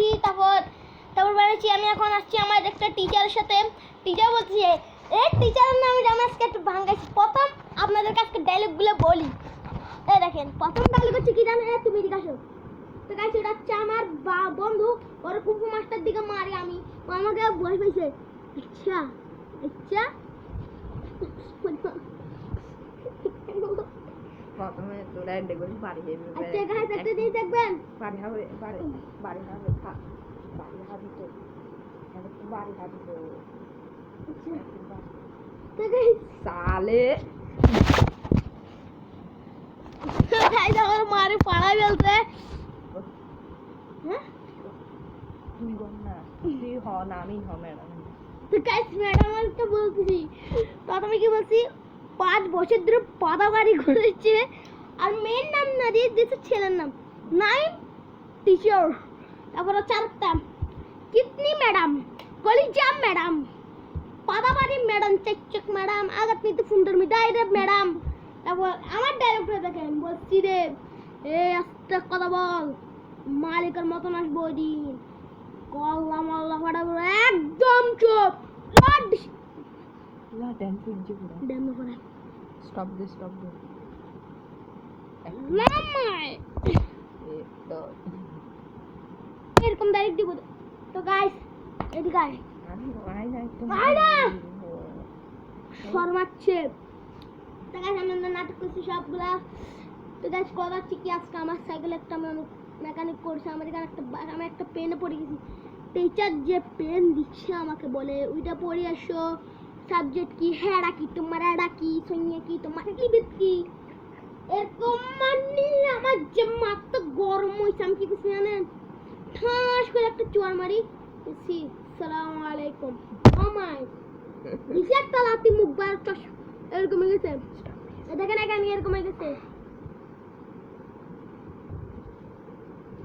বানিয়েছি, তারপর বানিয়েছি আমি এখন আসছি আমার একটা টিচারের সাথে। টিচার বলছে এই টিচারের নাম আমি আজকে একটু ভাঙাইছি। প্রথম আপনাদের কাছে ডায়লগগুলো বলি। এই দেখেন প্রথম ডায়লগ হচ্ছে কি জানেন? তুমি জিজ্ঞাসা তো গাইস, এটা হচ্ছে আমার বন্ধু, ওর কুম্ফু মাস্টার দিকে মারি আমি, ও আমাকে ভয় পাইছে। আচ্ছা আচ্ছা প্রথমে তোরা দেখবি বাড়ি যাবে। আচ্ছা গাইস, একটা জিনিস দেখবেন, বাড়ি হবে বাড়ি হবে খা বাড়ি হবে তো বাড়ি হবে তো তো গাইস সালে গাইস আমার মারে পাড়ায় ফেলছে। হ্যাঁ তুই গম না, তুই হ না আমি হ ম্যাডাম। তো গাইস ম্যাডাম তো বলতেছি, প্রথমে কি বলছি 5 বছর ধরে পাদাবাড়ি ঘুরেছে, আর মেয়ের নাম না দিয়ে দিয়েছে ছেলের নাম নাইম টিচার। তারপর চারটা কিতনি ম্যাডাম, কলিজাম ম্যাডাম, পাদাবাড়ি ম্যাডাম, চেকচক ম্যাডাম, আগাত নিতে সুন্দর মিটাইরে ম্যাডাম। তারপর আমার ডায়লগটা দেখেন, বলছি রে এই আস্তে কথা বল, মালিকের মতন আসবো ওই দিন, কল্লা মাল্লা ফাটা একদম চুপ। লা ড্যান্স করছে পুরো ড্যাম করে স্টপ দে মামাই তো এরকম ডাইরেক্ট দিব। তো গাইস এদিকে আয়, আমি আই না একটু আয় না শর্মাচ্ছে। তো গাইস আমি নাটক করছি সবগুলা। তো গাইস কথা হচ্ছে কি, আজকে আমার সাইকেল একটা মেকানিক করছে, আমার এখানে আমি একটা পেনে পড়ে গেছি। টিচার যে পেন দিচ্ছে আমাকে বলে ওইটা পড়ে আসো, সাবজেক্ট কি, হ্যাঁ কি তোমার, এডা কি, সৈন্য কি, তোমার লিবিট কি, এরকম মানে আমার যে মাথা গরম হয়েছে। আমি কি করছি জানেন? ঠাস করে একটা চোর মারি, বলছি সালাম আলাইকুম, আমায় দিছে একটা লাথি, মুখ বার চশ এরকম হয়ে গেছে। দেখেন এখানে এরকম হয়ে গেছে।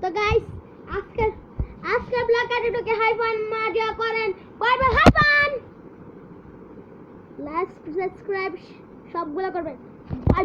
তো গাইস আজকে ব্লগ এডিটকে হাই ফান মজা করেন, bye bye, hi fun, like subscribe সবগুলো করবেন।